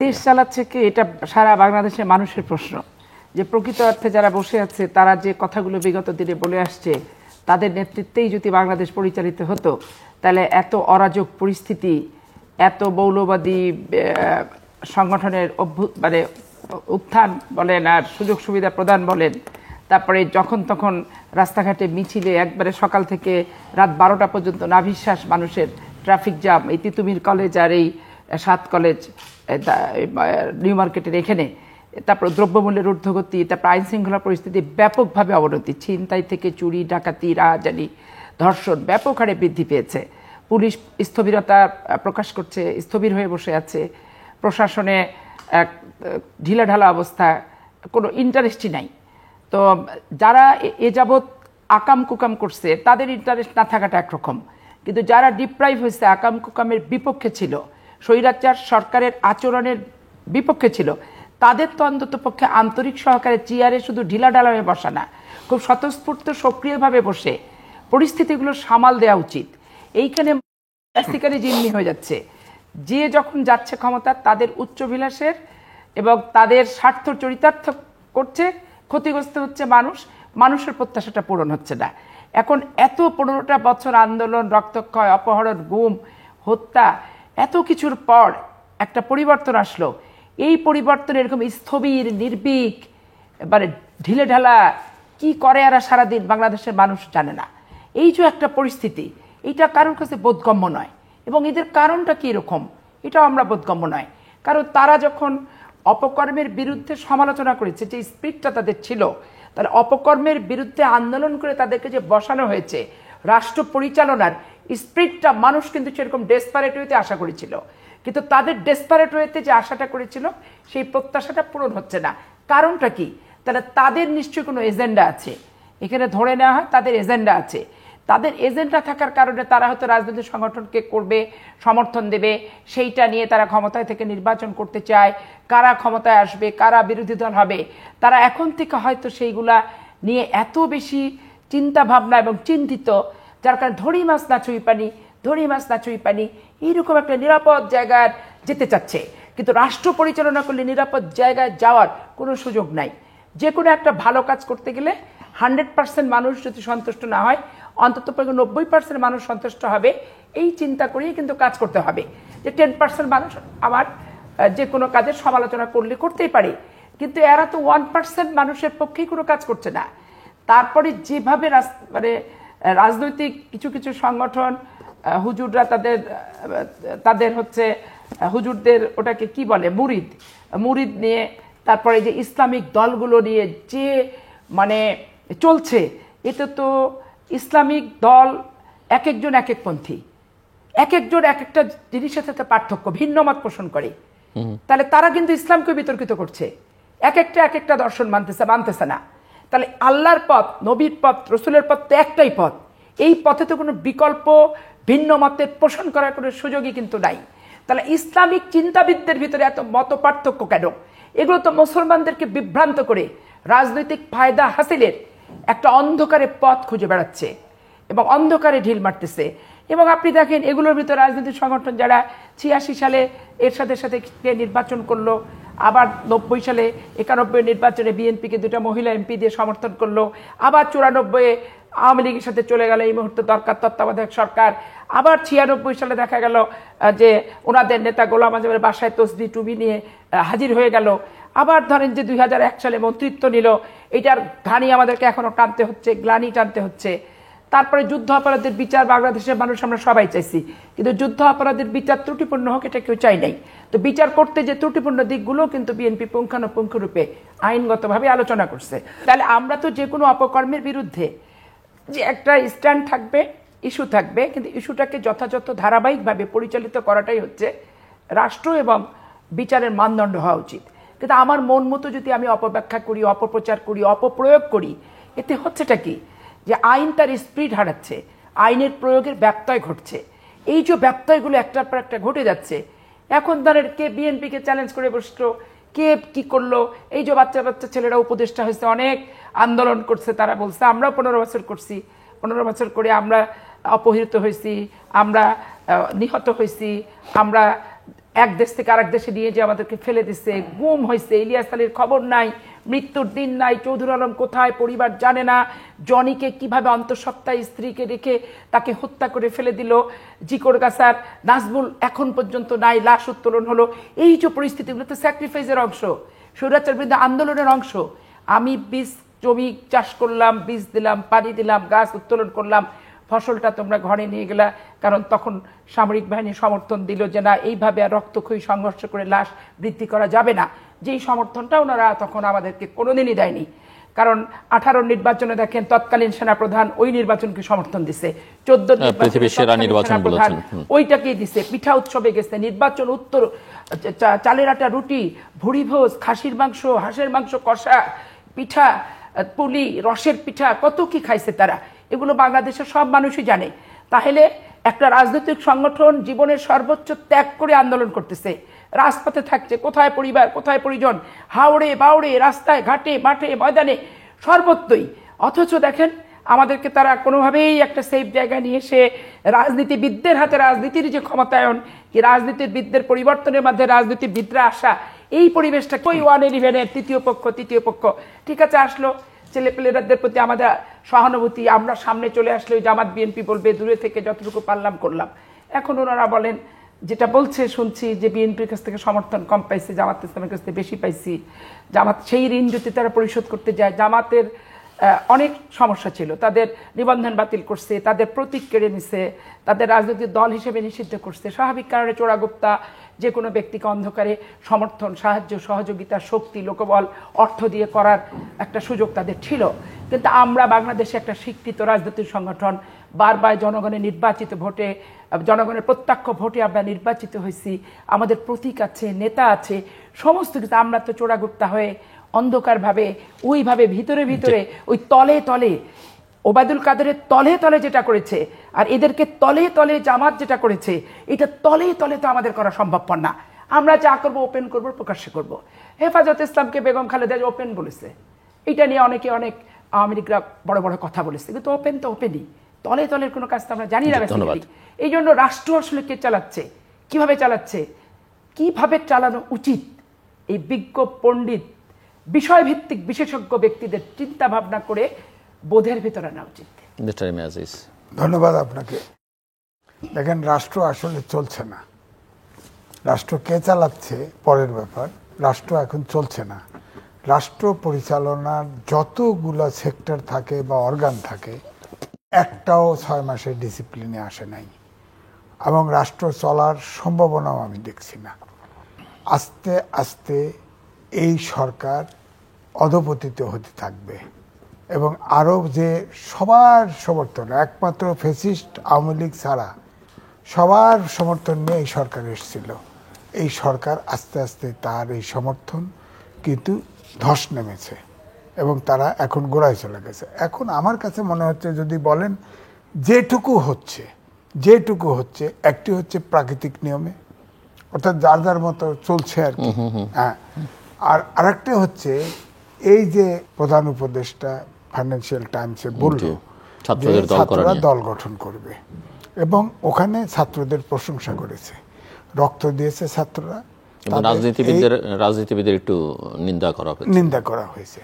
দেশ চালাচ্ছে কি, এটা সারা বাংলাদেশের মানুষের প্রশ্ন। যে প্রকৃত অর্থে যারা বসে আছে তারা যে কথাগুলো বিগত দিনে বলে আসছে, তাদের নেতৃত্বেই যদি বাংলাদেশ পরিচালিত হতো, তাহলে এত অরাজক পরিস্থিতি, এত মৌলবাদী সংগঠনের মানে উত্থান বলেন আর সুযোগ সুবিধা প্রদান বলেন, তারপরে যখন তখন রাস্তাঘাটে মিছিলে একবারে সকাল থেকে রাত 12টা পর্যন্ত নাভিশ্বাস মানুষের ট্রাফিক জ্যাম, এই তিতুমির কলেজ আর এই 7 কলেজ নিউ মার্কেটের এখানে, তারপর দ্রব্যমূল্যের ঊর্ধ্বগতি, তারপর আইন শৃঙ্খলা পরিস্থিতি ব্যাপকভাবে অবনতি, ছিনতাই থেকে চুরি, ডাকাতি, রাহাজানি, ধর্ষণ ব্যাপক হারে বৃদ্ধি পেয়েছে। পুলিশ স্থবিরতা প্রকাশ করছে, স্থবির হয়ে বসে আছে। প্রশাসনে এক ঢিলাঢালা অবস্থা, কোনো ইন্টারেস্টই নাই। তো যারা এ যাবৎ আকাম কুকাম করছে তাদের ইন্টারেস্ট না থাকাটা একরকম, কিন্তু যারা ডিপ্রাইভ হয়েছে, আকাম কুকামের বিপক্ষে ছিল, স্বৈরাচার সরকারের আচরণের বিপক্ষে ছিল, তাদের তো অন্তত পক্ষে আন্তরিক সহকারে চেয়ারে শুধু ঢিলাঢালা হয়ে বসা না, খুব স্বতঃস্ফূর্ত সক্রিয়ভাবে বসে পরিস্থিতিগুলো সামাল দেওয়া উচিত। এইখানে জিম্মি হয়ে যাচ্ছে। যে যখন যাচ্ছে ক্ষমতা, তাদের উচ্চভিলাষের এবং তাদের স্বার্থ চরিতার্থ করছে, ক্ষতিগ্রস্ত হচ্ছে মানুষ, মানুষের প্রত্যাশাটা পূরণ হচ্ছে না। এখন এত 15টা বছর আন্দোলন, রক্তক্ষয়, অপহরণ, গুম, হত্যা, এত কিছুর পর একটা পরিবর্তন আসলো। এই পরিবর্তন এরকম স্থবির, নির্ভীক, মানে ঢিলে ঢালা কি করে এরা সারাদিন বাংলাদেশের মানুষ জানে না। এই যে একটা পরিস্থিতি, এইটা কারোর কাছে বোধগম্য নয়। এবং এদের কারণটা কি এরকম, এটাও আমরা বোধগম্য নয়। কারণ তারা যখন অপকর্মের বিরুদ্ধে সমালোচনা করেছে, যে স্পিরিটটা তাদের ছিল, তাহলে অপকর্মের বিরুদ্ধে আন্দোলন করে তাদেরকে যে বসানো হয়েছে, রাষ্ট্র পরিচালনার স্পিরিটটা মানুষ কিন্তু সেরকম ডেসপারেট ওয়েতে আশা করেছিল। কিন্তু তাদের ডেসপারেট ওয়েতে যে আশাটা করেছিল, সেই প্রত্যাশাটা পূরণ হচ্ছে না। কারণটা কি? তাহলে তাদের নিশ্চয়ই কোনো এজেন্ডা আছে। এখানে ধরে নেওয়া হয় তাদের এজেন্ডা আছে। তাদের এজেন্ডা থাকার কারণে তারা হয়তো রাজনৈতিক সংগঠনকে করবে, সমর্থন দেবে, সেইটা নিয়ে তারা ক্ষমতায় থেকে নির্বাচন করতে চায়। কারা ক্ষমতায় আসবে, কারা বিরোধী দল হবে, তারা এখন থেকে হয়তো সেইগুলা নিয়ে এত বেশি চিন্তা ভাবনা এবং চিন্তিত, যার কারণে ধরি মাছ না ছুঁই পানি, ধরি মাছ না ছুঁই পানি, এইরকম একটা নিরাপদ জায়গায় যেতে চাচ্ছে। কিন্তু রাষ্ট্র পরিচালনা করলে নিরাপদ জায়গায় যাওয়ার কোনো সুযোগ নাই। যে কোনো একটা ভালো কাজ করতে গেলে 100% মানুষ যদি সন্তুষ্ট না হয়, অন্তত 90% মানুষ সন্তুষ্ট হবে, এই চিন্তা করেই কিন্তু কাজ করতে হবে। যে 10% মানুষ আমার যে কোনো কাজের সমালোচনা করলে করতেই পারে, কিন্তু এরা তো 1% মানুষের পক্ষেই কোনো কাজ করছে না। তারপরে যেভাবে মানে রাজনৈতিক কিছু কিছু সংগঠন, হুজুররা তাদের হচ্ছে হুজুরদের ওটাকে কি বলে, মুরিদ নিয়ে, তারপরে যে ইসলামিক দলগুলো নিয়ে যে মানে চলছে, এতে তো ইসলামিক দল এক একজন এক একপন্থী, এক একজন এক একটা জিনিসের সাথে পার্থক্য, ভিন্ন মত পোষণ করে। তাহলে তারা কিন্তু ইসলামকে বিতর্কিত করছে, এক একটা দর্শন মানতেছে না। তাহলে আল্লাহর পথ, নবীর পথ, রসুলের পথ তো একটাই পথ। এই পথে তো কোনো বিকল্প ভিন্ন মতের পোষণ করার কোনো সুযোগই কিন্তু নাই। তাহলে ইসলামিক চিন্তাবিদদের ভিতরে এত মত পার্থক্য কেন? এগুলো তো মুসলমানদেরকে বিভ্রান্ত করে রাজনৈতিক ফায়দা হাসিলের একটা অন্ধকারে পথ খুঁজে বেড়াচ্ছে এবং অন্ধকারে ঢিল মারতেছে। এবং আপনি দেখেন এগুলোর ভিতরে রাজনৈতিক সংগঠন যারা 86 সালে এরশাদের সাথে নির্বাচন করলো, আবার 90 সালে 91 নির্বাচনে বিএনপিকে 2টা মহিলা এমপি দিয়ে সমর্থন করলো, আবার 94 আওয়ামী লীগের সাথে চলে গেল এই মুহূর্তে দরকার তত্ত্বাবধায়ক সরকার, আবার 96 সালে দেখা গেল যে ওনাদের নেতা গোলাম আজমের বাসায় তসবি টুবি নিয়ে হাজির হয়ে গেল। আবার ধরেন যে 2001 সালে মন্ত্রিত্ব নিল, এটার ঘানি আমাদেরকে এখনো টানতে হচ্ছে, গ্লানি টানতে হচ্ছে। তারপরে যুদ্ধ অপরাধের বিচার বাংলাদেশের মানুষ আমরা সবাই চাইছি, কিন্তু যুদ্ধ অপরাধের বিচার ত্রুটিপূর্ণ হোক এটা কেউ চাই নাই। তো বিচার করতে যে ত্রুটিপূর্ণ দিকগুলো কিন্তু বিএনপি পুঙ্খানুপুঙ্খরূপে আইনগতভাবে আলোচনা করছে। তাহলে আমরা তো যে কোনো অপকর্মের বিরুদ্ধে যে একটা স্ট্যান্ড থাকবে, ইস্যু থাকবে, কিন্তু ইস্যুটাকে যথাযথ ধারাবাহিকভাবে পরিচালিত করাটাই হচ্ছে রাষ্ট্র এবং বিচারের মানদণ্ড হওয়া উচিত। কিন্তু আমার মন মতো যদি আমি অপব্যাখ্যা করি, অপপ্রচার করি, অপপ্রয়োগ করি, এতে হচ্ছেটা কি? যে আইন তার স্পিরিট হারাচ্ছে, আইনের প্রয়োগের ব্যত্যয় ঘটছে। এই যে ব্যত্যয়গুলো একটার পর একটা ঘটে যাচ্ছে, এখন ধরেন কে বিএনপিকে চ্যালেঞ্জ করে বসলো, কে কি করলো, এই যে বাচ্চা বাচ্চা ছেলেরা উপদেষ্টা হয়েছে, অনেক আন্দোলন করছে, তারা বলছে আমরা 15 বছর করছি, 15 বছর করে আমরা অপহৃত হয়েছি, আমরা নিহত হয়েছি, আমরা এক দেশ থেকে আরেক দেশে নিয়ে যে আমাদেরকে ফেলে দিচ্ছে, গুম হয়েছে, ইলিয়াস আলীর খবর নাই, মৃত্যুর দিন নাই, চৌধুরী আলম কোথায় পরিবার জানে না, জনিকে কিভাবে অন্তঃসত্ত্বায় স্ত্রীকে রেখে তাকে হত্যা করে ফেলে দিল, জিকরগাছার নাজমুল এখন পর্যন্ত নাই, লাশ উত্তোলন হলো। এই যে পরিস্থিতিগুলো তো স্যাক্রিফাইসের অংশ, স্বৈরাচার বিরুদ্ধে আন্দোলনের অংশ। আমি বীজ জমি চাষ করলাম, বীজ দিলাম, পানি দিলাম, গাছ উত্তোলন করলাম, ফসলটা তোমরা ঘরে নিয়ে গেলা, কারণ তখন সামরিক বাহিনী সমর্থন দিল যে না এইভাবে আর রক্তক্ষয়ী সংঘর্ষ করে লাশ বৃদ্ধি করা যাবে না। যেই সমর্থনটা ওনারা তখন আমাদেরকে কোনোদিনই দেয়নি, কারণ 18 নির্বাচনে দেখেন তৎকালীন সেনাপ্রধান ওই নির্বাচনকে সমর্থন দিছে, 14 নির্বাচন ওইটাকেই দিছে, পিঠা উৎসবে গেছে, নির্বাচন উত্তর চালের আটা রুটি, ভুড়ি ভোজ, খাসির মাংস, হাঁসের মাংস কষা, পিঠা পুলি, রসের পিঠা, কত কি খাইছে তারা, এগুলো বাংলাদেশের সব মানুষই জানে। তাহলে একটা রাজনৈতিক সংগঠন জীবনের সর্বোচ্চ ত্যাগ করে আন্দোলন করতেছে, রাজপথে থাকছে, কোথায় পরিবার কোথায় পরিজন, হাওড়ে বাউড়ে, রাস্তায় ঘাটে মাঠে ময়দানে সর্বত্রই, অথচ দেখেন আমাদেরকে তারা কোনোভাবেই একটা সেফ জায়গায় নিয়ে এসে রাজনীতিবিদদের হাতে রাজনীতির যে ক্ষমতায়ন, কি রাজনীতিবিদদের পরিবর্তনের মধ্যে রাজনীতিবিদরা আসা, এই পরিবেশটা কই 111-এর তৃতীয় পক্ষ ঠিক আছে আসলো, ছেলেপেলেদের প্রতি আমাদের সহানুভূতি, আমরা সামনে চলে আসলে ওই জামাত বিএনপি বলবে, দূরে থেকে যতটুকু পারলাম করলাম। এখন ওনারা বলেন, যেটা বলছে শুনছি যে বিএনপির কাছ থেকে সমর্থন কম পাইছি, জামাত ইসলামের কাছ থেকে বেশি পাইছি, জামাত সেই ঋণ যদি তারা পরিশোধ করতে যায়, জামাতের অনেক সমস্যা ছিল, তাদের নিবন্ধন বাতিল করছে, তাদের প্রতীক কেড়ে নিছে, তাদের রাজনৈতিক দল হিসেবে নিষিদ্ধ করছে, স্বাভাবিক কারণে চোরাগুপ্তা যে কোনো ব্যক্তিকে অন্ধকারে সমর্থন, সাহায্য, সহযোগিতা, শক্তি, লোকবল, অর্থ দিয়ে করার একটা সুযোগ তাদের ছিল। কিন্তু আমরা বাংলাদেশে একটা স্বীকৃত রাজনৈতিক সংগঠন, বারবার জনগণের নির্বাচিত ভোটে, জনগণের প্রত্যক্ষ ভোটে আমরা নির্বাচিত হয়েছি, আমাদের প্রতীক আছে, নেতা আছে, সমস্ত কিছু। আমরা তো চোরাগুপ্তা হয়ে অন্ধকারভাবে ওইভাবে ভিতরে ওই তলে তলে ওবায়দুল কাদেরের তলে তলে যেটা করেছে, আর এদেরকে তলে তলে জামাত যেটা করেছে, এটা তলে তলে তো আমাদের করা সম্ভবপর না। আমরা যা করবো ওপেন করবো, প্রকাশ্যে করবো। হেফাজত ইসলামকে বেগম খালেদা ওপেন বলেছে, এটা নিয়ে অনেকে অনেক আওয়ামী লীগরা বড় বড় কথা বলেছে, কিন্তু ওপেন তো ওপেনই, তলে তলের কোনো কাজ তো আমরা জানি না। এই জন্য রাষ্ট্র আসলে কে চালাচ্ছে, কিভাবে চালাচ্ছে, কিভাবে চালানো উচিত, এই বিজ্ঞ পণ্ডিত বিষয়ভিত্তিক বিশেষজ্ঞ ব্যক্তিদের চিন্তা ভাবনা করে বোধের ভিতরে আনা উচিত। ধন্যবাদ আপনাকে। দেখেন, রাষ্ট্র আসলে চলছে না, রাষ্ট্র কে চালাচ্ছে পরের ব্যাপার, রাষ্ট্র এখন চলছে না। রাষ্ট্র পরিচালনার যতগুলো সেক্টর থাকে বা অর্গান থাকে, একটাও 6 মাসের ডিসিপ্লিনে আসে নাই, এবং রাষ্ট্র চলার সম্ভাবনাও আমি দেখছি না। আস্তে আস্তে এই সরকার অধপতিত হতে থাকবে, এবং আরও যে সবার সমর্থন, একমাত্র ফ্যাসিস্ট আওয়ামী লীগ ছাড়া সবার সমর্থন নিয়ে এই সরকার এসেছিল, এই সরকার আস্তে আস্তে তার এই সমর্থন কিন্তু ধস নেমেছে, এবং তারা এখন গোড়ায় চলে গেছে। এখন আমার কাছে মনে হচ্ছে, যদি বলেন যেটুকু হচ্ছে, একটি হচ্ছে প্রাকৃতিক নিয়মে, অর্থাৎ যার যার মতো চলছে আর কি, হ্যাঁ। আর আরেকটা হচ্ছে এই যে প্রধান উপদেষ্টা ফাইন্যান্সিয়াল টাইমসে বলল ছাত্ররা দল গঠন করবে, এবং ওখানে ছাত্রদের প্রশংসা করেছে, রক্ত দিয়েছে ছাত্ররা, রাজনীতিবিদদের একটু নিন্দা করা হয়েছে।